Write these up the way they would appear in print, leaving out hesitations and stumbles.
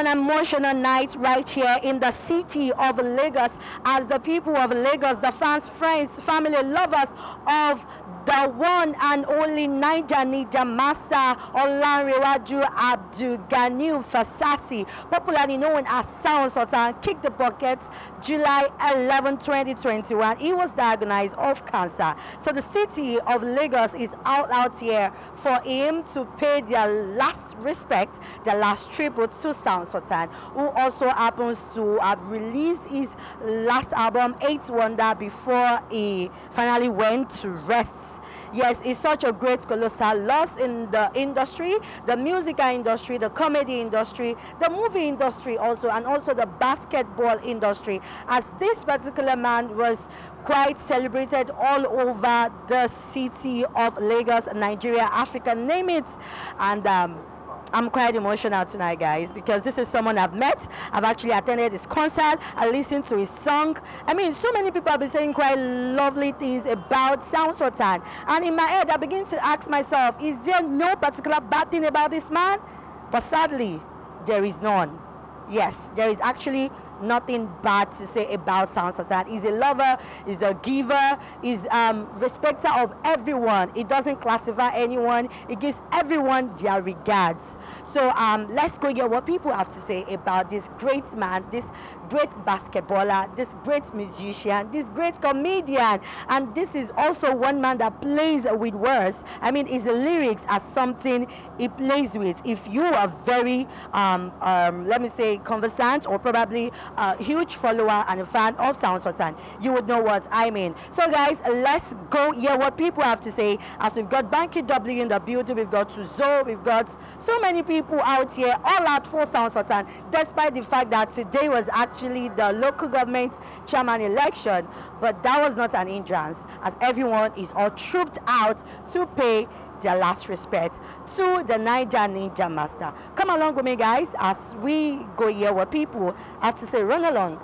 an emotional night right here in the city of Lagos, as the people of Lagos, the fans, friends, family, lovers of the one and only Ninja Master Olanrewaju Abdul Ganiu Fasasi, popularly known as Sound Sultan, kicked the bucket July 11, 2021. He was diagnosed of cancer. So the city of Lagos is out here for him to pay their last respect, their last tribute to Sound Sultan, who also happens to have released his last album, 8 Wonder, before he finally went to rest. Yes, it's such a great colossal loss in the industry, the musical industry, the comedy industry, the movie industry also, and also the basketball industry, as this particular man was quite celebrated all over the city of Lagos, Nigeria, Africa, name it. And I'm quite emotional tonight, guys, because this is someone I've met. I've actually attended his concert. I listened to his song. I mean, so many people have been saying quite lovely things about Sound Sultan. And in my head, I begin to ask myself, is there no particular bad thing about this man? But sadly, there is none. Yes, there is actually nothing bad to say about Sound Sultan. He's a lover, he's a giver, he's respecter of everyone. He doesn't classify anyone. He gives everyone their regards. So let's go hear what people have to say about this great man, this great basketballer, this great musician, this great comedian. And this is also one man that plays with words. I mean, his lyrics are something he plays with. If you are very, let me say, conversant, or probably a huge follower and a fan of Sound Sultan, you would know what I mean. So guys, let's go hear what people have to say, as we've got Plugtv in the building, we've got Tuzo, we've got so many people out here, all out for Sound Sultan, despite the fact that today was actually the local government chairman election. But that was not an hindrance, as everyone is all trooped out to pay their last respect to the Ninja Master. Come along with me, guys, as we go hear what people have to say. Run along.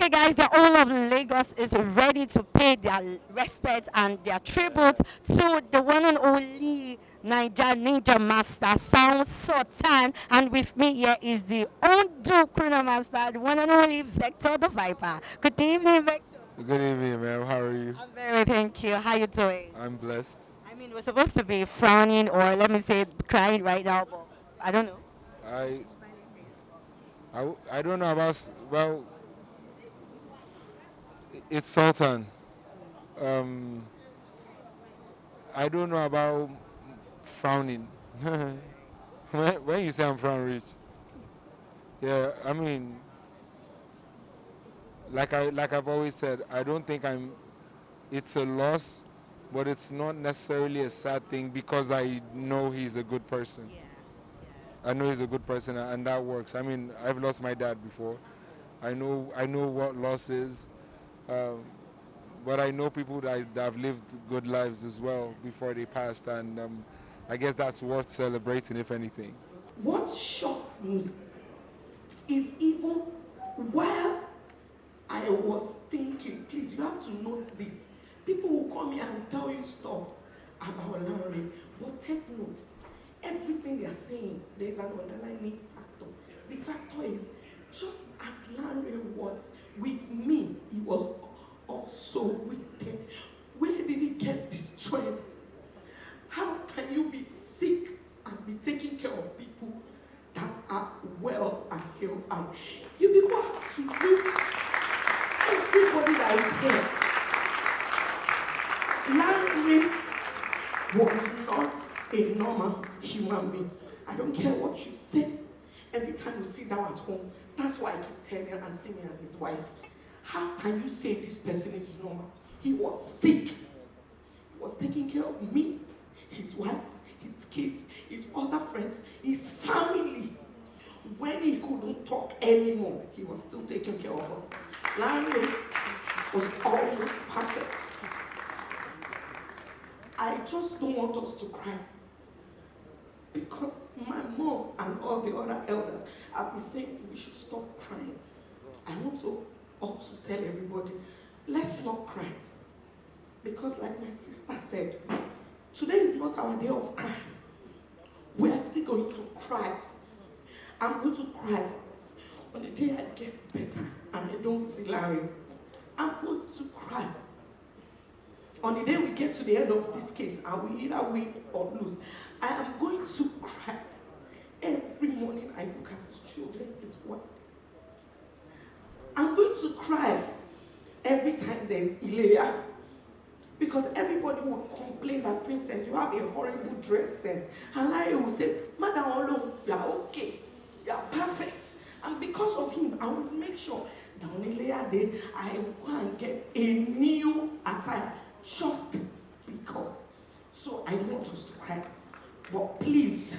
Guys, the whole of Lagos is ready to pay their respect and their tribute to the one and only Ninja Master, Sound Sultan. And with me here is the Ondo Criminal Master, the one and only Vector the Viper. Good evening, Vector. Good evening, ma'am. How are you? I'm very, thank you. How you doing? I'm blessed. I mean, we're supposed to be frowning, or let me say crying right now, but I don't know. I don't know about, well, it's Sultan. I don't know about frowning. When you say I'm from rich, yeah, I mean, like I've always said, I don't think I'm. It's a loss, but it's not necessarily a sad thing because I know he's a good person. I know he's a good person, and that works. I mean, I've lost my dad before. I know what loss is, um, but I know people that have lived good lives as well before they passed, and I guess that's worth celebrating, if anything. What shocks me is even while I was thinking, please, you have to note this. People will come here and tell you stuff about Larry, but take note. Everything they are saying, there is an underlying factor. The factor is just as Larry was with me, he was also with them. Where did he get the strength? How can you be sick and be taking care of people that are well and healed? And you people have to look everybody that is here. Larry was not a normal human being. I don't care what you say. Every time you sit down at home, that's why I keep telling Auntie and his wife, how can you say this person is normal? He was sick. He was taking care of me, his wife, his kids, his other friends, his family. When he couldn't talk anymore, he was still taking care of them. Larry was almost perfect. I just don't want us to cry. Because my mom and all the other elders have been saying we should stop crying. I want to also tell everybody, let's not cry. Because like my sister said, today is not our day of crying. We are still going to cry. I'm going to cry on the day I get better and I don't see Larry. I'm going to cry. On the day we get to the end of this case, I will either win or lose. I am going to cry. Every morning I look at his children, his wife. I'm going to cry every time there's Ilea. Because everybody will complain that, Princess, you have a horrible dress sense. And Larry will say, Madam Olo, you are okay. You are perfect. And because of him, I will make sure that on Ilea day, I will go and get a new attire. Just because. So I don't want to cry. But please,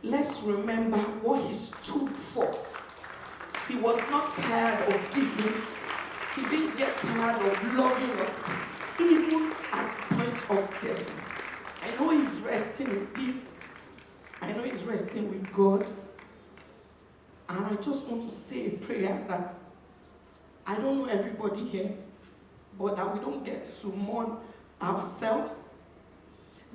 let's remember what he stood for. He was not tired of giving. He didn't get tired of loving us, even at point of death. I know he's resting in peace. I know he's resting with God. And I just want to say a prayer that I don't know everybody here, but that we don't get to mourn ourselves,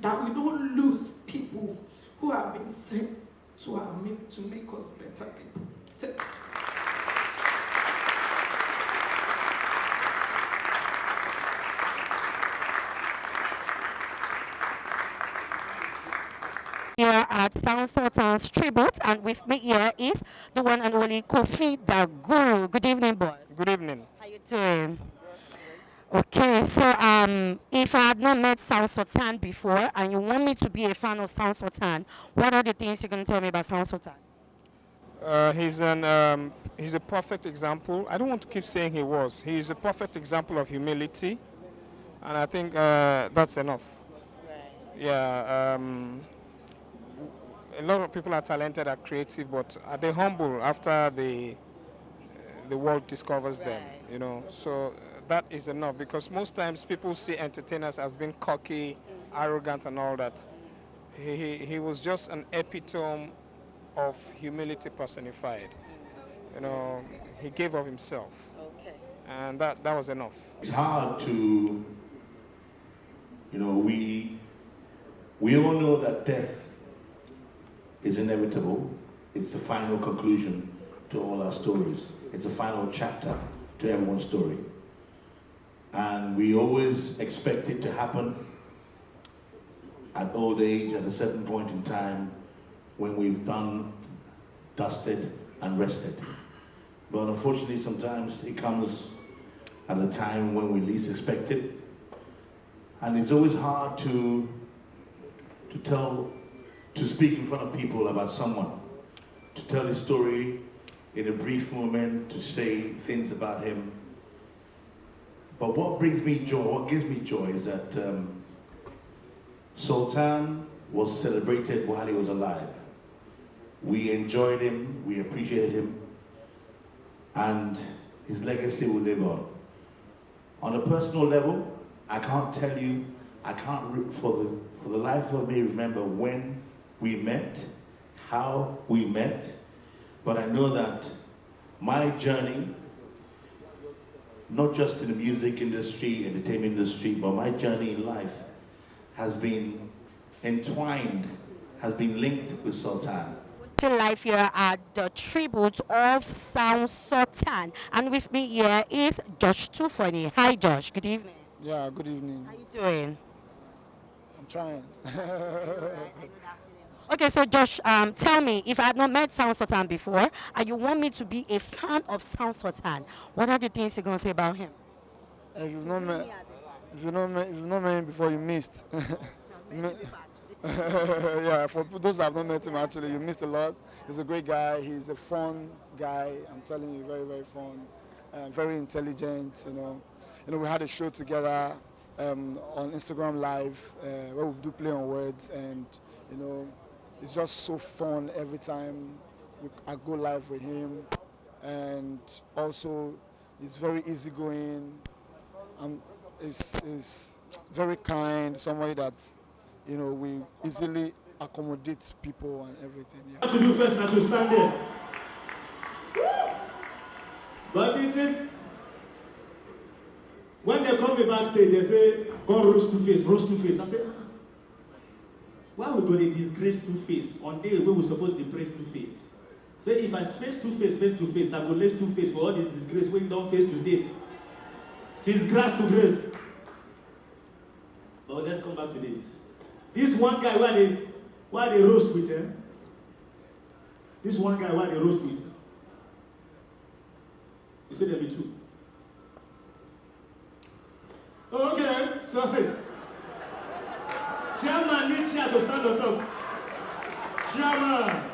that we don't lose people who have been sent to our midst to make us better people. Here at Sound Sultan's tribute, and with me here is the one and only Kofi the Guru. Good evening, boys. Good evening. How you doing? Okay, so if I had not met Sound Sultan before and you want me to be a fan of Sound Sultan, what are the things you're going to tell me about Sound Sultan? He's a perfect example. I don't want to keep saying he was. He's a perfect example of humility, and I think that's enough. Yeah. A lot of people are talented, are creative, but are they humble after the world discovers them? You know, so that is enough, because most times people see entertainers as being cocky, arrogant, and all that. He was just an epitome of humility personified. You know, he gave of himself. Okay. And that was enough. It's hard to, we all know that death is inevitable. It's the final conclusion to all our stories. It's the final chapter to everyone's story. And we always expect it to happen at old age, at a certain point in time, when we've done, dusted, and rested. But unfortunately, sometimes it comes at a time when we least expect it. And it's always hard to tell to speak in front of people about someone, to tell his story in a brief moment, to say things about him. But what brings me joy, what gives me joy is that Sultan was celebrated while he was alive. We enjoyed him, we appreciated him, and his legacy will live on. On a personal level, I can't tell you, I can't for the life of me remember when we met, how we met, but I know that my journey, not just in the music industry, entertainment industry, but my journey in life has been entwined, has been linked with Sultan. Still live here at the tribute of Sound Sultan, and with me here is Josh Too Funny. Hi Josh, good evening. Yeah, good evening. How you doing? I'm trying. Okay, so Josh, tell me, if I had not met Sound Sultan before and you want me to be a fan of Sound Sultan, what are the things you're going to say about him? If you've not met, if you've not met him before, you missed. Yeah, for those that have not met him, actually, you missed a lot. He's a great guy. He's a fun guy. I'm telling you, very, very fun. Very intelligent. We had a show together on Instagram Live where we do play on words, and it's just so fun every time I go live with him. And also, he's very easygoing. He's very kind. Somebody that we easily accommodate people and everything. Yeah. What to do first, not to stand there. But is it when they come backstage, they say, "God roast Two-Face, roast Two-Face." I say, why we go to disgrace Two-Face on day when we supposed to praise Two-Face? Say if I face Two-Face, I go lace Two-Face for all the disgrace when don't face to date. Since grass to grace. But let's come back to this. This one guy why they roast with him. This one guy why they roast with. You said there be two. Okay, sorry. Chairman needs here to stand on top. Chairman.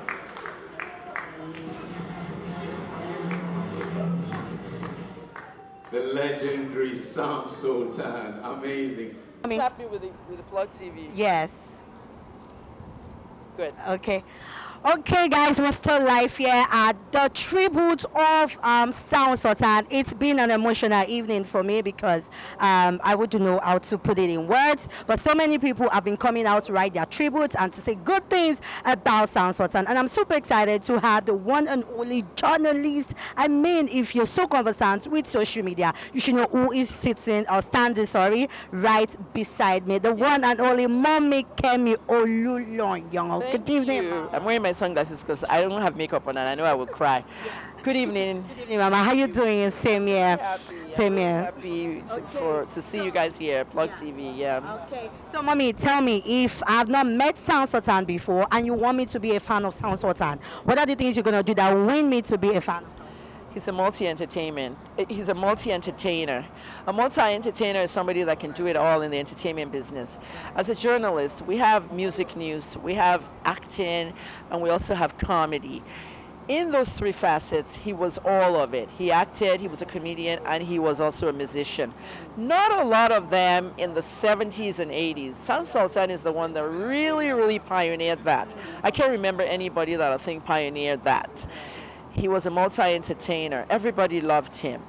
The legendary Sound Sultan, amazing. What's happening with the Plugtv? Yes. Good. Okay. Okay, guys, we're still live here at the tribute of Sound Sultan. It's been an emotional evening for me because I wouldn't know how to put it in words, but so many people have been coming out to write their tributes and to say good things about Sound Sultan. And I'm super excited to have the one and only journalist. I mean, if you're so conversant with social media, you should know who is sitting or standing, right beside me. The one and only Mommy Kemi Olulonyon. Good evening. You. I'm wearing my sunglasses because I don't have makeup on and I know I will cry. Good evening. Good evening, Mama. How you doing? Same here. Same here. Happy to see you guys here, Plugtv. Yeah. Okay. So, Mommy, tell me, if I've not met Sound Sultan before and you want me to be a fan of Sound Sultan, what are the things you're gonna do that win me to be a fan of Sound Sultan? He's a He's a multi-entertainer. A multi-entertainer is somebody that can do it all in the entertainment business. As a journalist, we have music news, we have acting, and we also have comedy. In those three facets, he was all of it. He acted, he was a comedian, and he was also a musician. Not a lot of them in the 70s and 80s. Sound Sultan is the one that really, really pioneered that. I can't remember anybody that I think pioneered that. He was a multi-entertainer. Everybody loved him.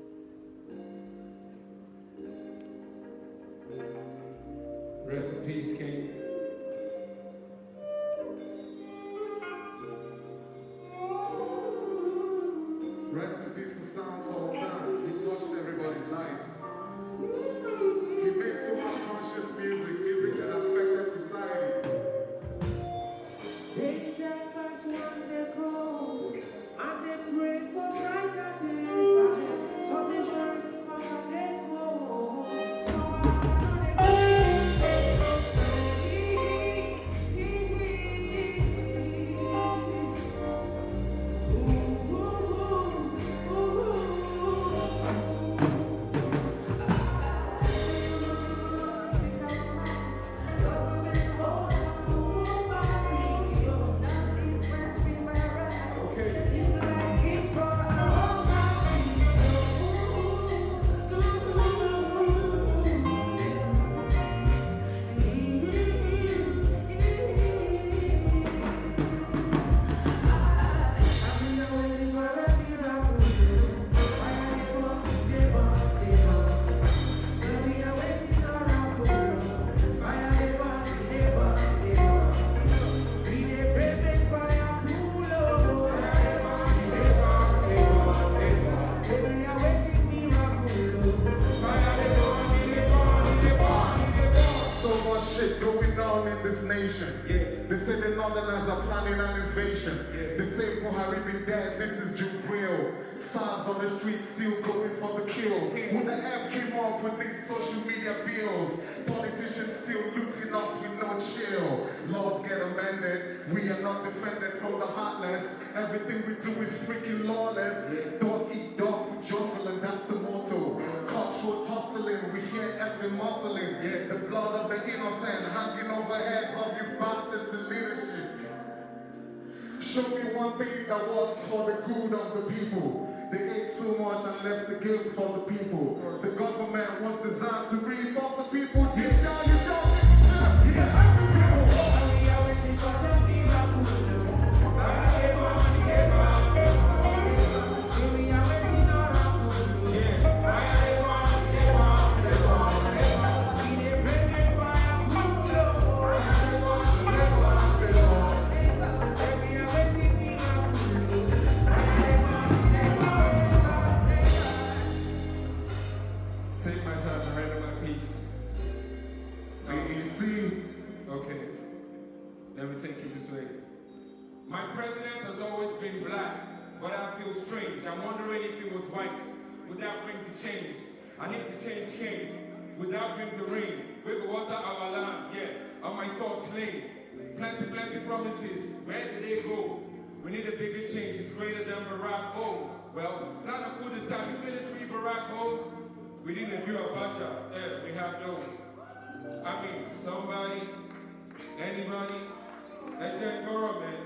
Rest in peace, King. Rest in peace to Sound Sultan. He touched everybody's lives. He made so much conscious music that affected society. They take us when they grow, and they pray for brighter days. So they shine when they go. So in this nation. They say the Northerners are planning an invasion. They say Buhari be dead, this is Jubril. Signs on the street still going for the kill. Who the F came up with these social media bills? Politicians still looting us with no chill. Laws get amended, we are not defended from the heartless. Everything we do is freaking lawless. Dog eat dog for jungle and that's the motto. Cutthroat hustling, we hear effing muscling. The blood of the innocent hanging over heads of you bastards in leadership. Show me one thing that works for the good of the people. They ate so much and left the games for the people. The government was designed to reap off the people. Deep down you don't. Take my time to handle my piece. AEC. Okay, let me take you this way. My president has always been black, but I feel strange. I'm wondering if he was white. Would that bring the change? And if the change came, would that bring the rain? Where the water our land, yeah, are my thoughts laid? Plenty promises, where did they go? We need a bigger change, it's greater than Barack O's. Well, not a coup d'etat, you military Barack O's. We need a new Abacha, yeah, we have those. I mean, somebody, anybody, Agent government,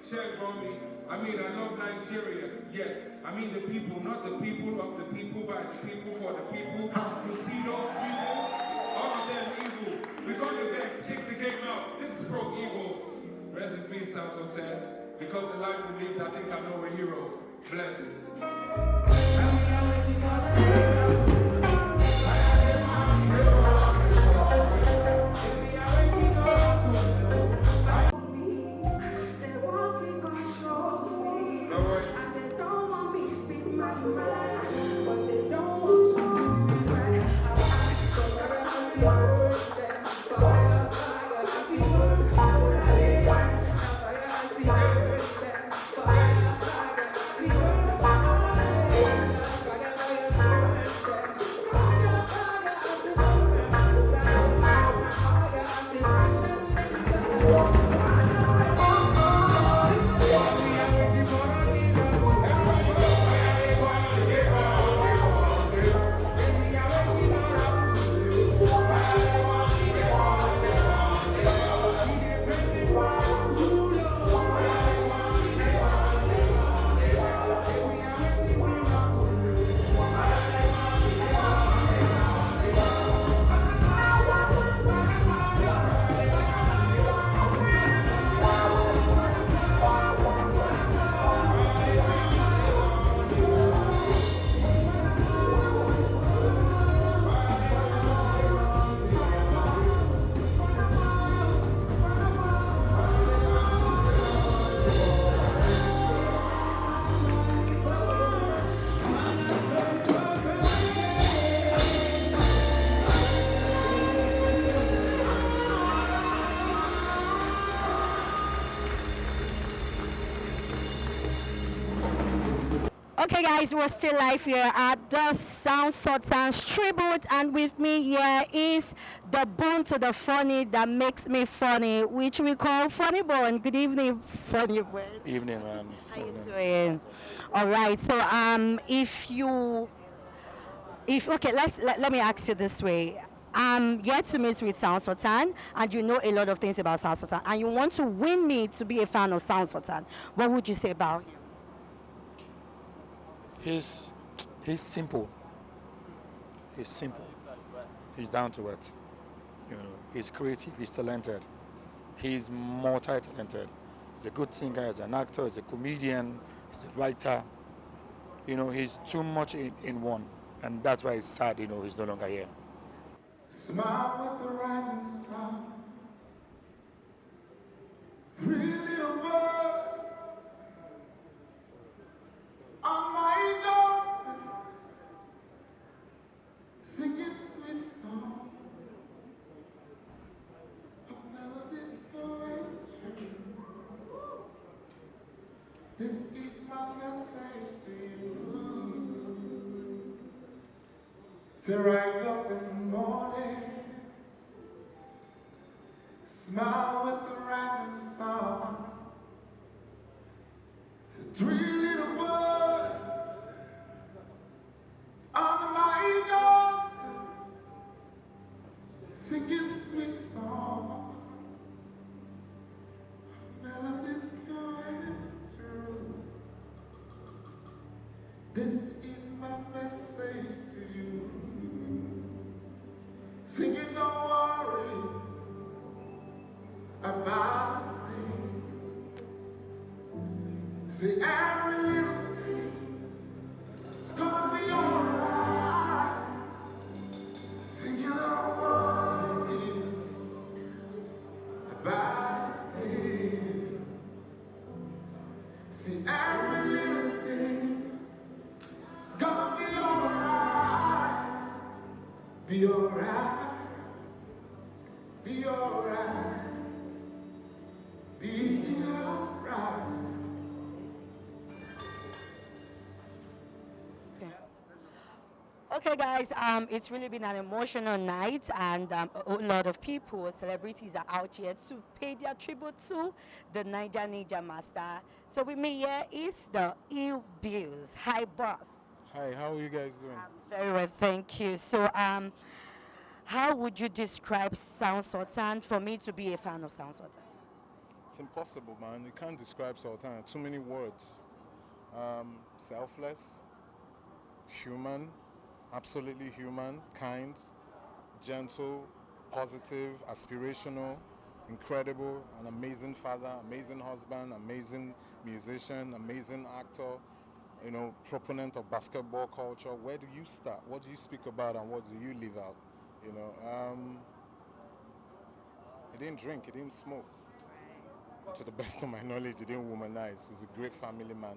check on me. I mean, I love Nigeria, yes. I mean the people, not the people of the people, but the people for the people. You see those people? All of them evil. We got the vex, kick the game out. This is pro-evil. Rest in peace, Sultan. Because the life we live, I think I know a hero. Bless. Okay, guys, we're still live here at the Sultan's tribute, and with me here is the bone to the funny that makes me funny, which we call Funny Bone. Good evening, Funny Bone. Evening, man. How you doing? All right. So, let me ask you this way. I'm yet to meet with Sound Sultan, and you know a lot of things about Sound Sultan, and you want to win me to be a fan of Sound Sultan. What would you say about him? He's simple. He's simple. He's down to earth. You know, he's creative. He's talented. He's multi-talented. He's a good singer. He's an actor. He's a comedian. He's a writer. You know, he's too much in one, and that's why it's sad. You know, he's no longer here. Smile at the rising sun. Pretty little birds on my doorstep, singing sweet songs of melodies To rise up this morning, smile with the rising sun, to 3 little birds on my doorstep, singing sweet songs of melodies going through. This is my message to you. Singing, don't worry about a thing. Say every little thing is gonna be alright. Singing, don't worry about a thing. See every little thing is gonna be alright. Be alright. Be alright. Be alright. Okay, guys, it's really been an emotional night, and a lot of people, celebrities, are out here to pay their tribute to the Niger Ninja Master. So with me here is the Ill Bills. Hi, boss. Hi, how are you guys doing? Very well, thank you. So, how would you describe Sound Sultan for me to be a fan of Sound Sultan? It's impossible, man. You can't describe Sultan. Too many words. Selfless, human, absolutely human, kind, gentle, positive, aspirational, incredible, an amazing father, amazing husband, amazing musician, amazing actor, you know, proponent of basketball culture. Where do you start? What do you speak about and what do you live out? You know, he didn't drink, he didn't smoke. To the best of my knowledge, he didn't womanize. He's a great family man.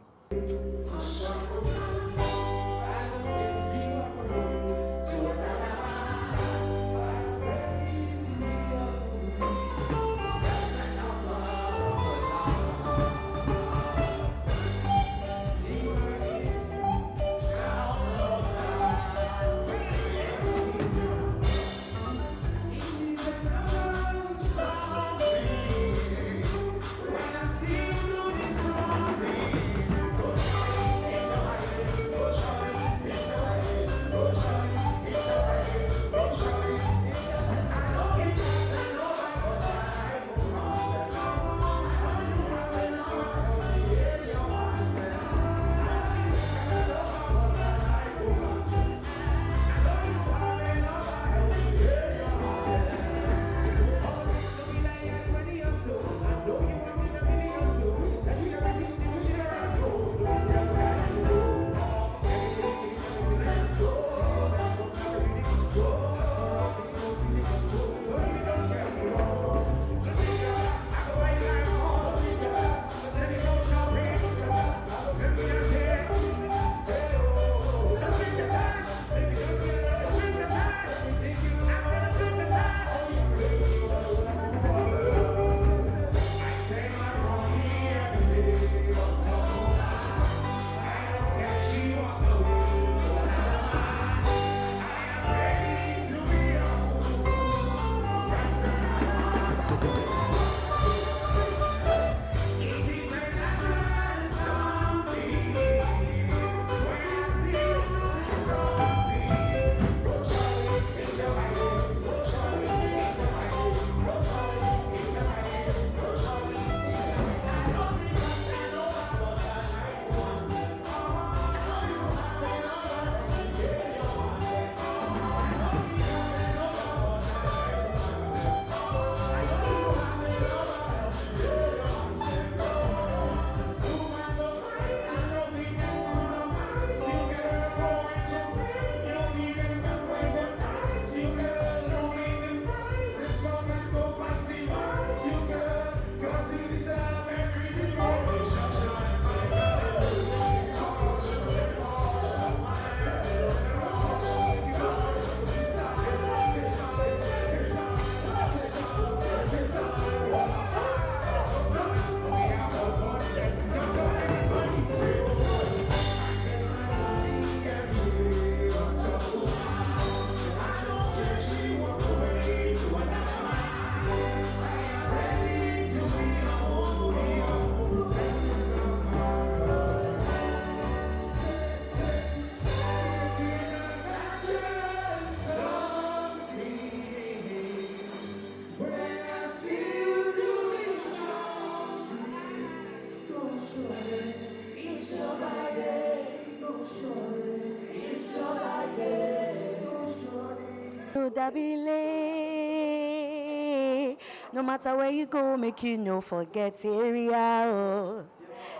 Dabile. No matter where you go, make you no forget area. Oh.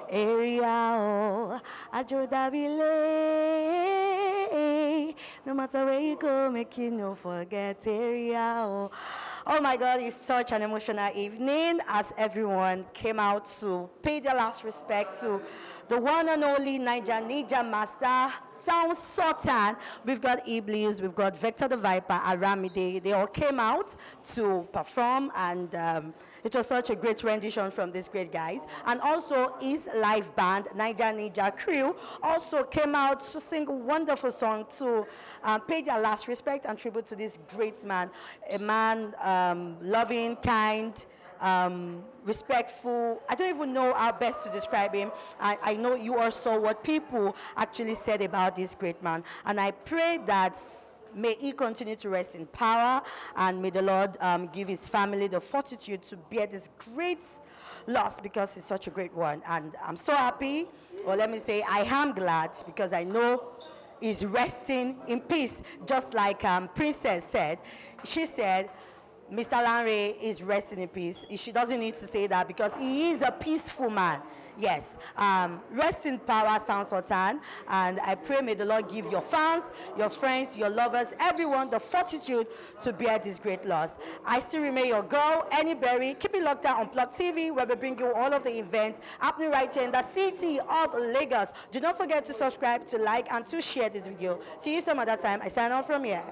Area. Oh. Ajo Dabile. No matter where you go, make you no forget area. Oh. Oh my God, it's such an emotional evening as everyone came out to pay their last respect to the one and only Ninja Master, Sultan. We've got Iblis, we've got Vector the Viper, Aramide. They all came out to perform, and it was such a great rendition from these great guys. And also his live band, Ninja Crew, also came out to sing a wonderful song to pay their last respect and tribute to this great man. A man loving, kind, respectful. I don't even know how best to describe him. I know you all saw what people actually said about this great man. And I pray that may he continue to rest in power, and may the Lord give his family the fortitude to bear this great loss, because it's such a great one. And I'm so happy, or let me say I am glad, because I know he's resting in peace, just like Princess said. She said, Mr. Lanre is resting in peace. She doesn't need to say that, because he is a peaceful man. Yes. Rest in power, Sultan. And I pray may the Lord give your fans, your friends, your lovers, everyone the fortitude to bear this great loss. I still remain your girl, Annie Berry. Keep it locked down on Plug TV, where we bring you all of the events happening right here in the city of Lagos. Do not forget to subscribe, to like, and to share this video. See you some other time. I sign off from here.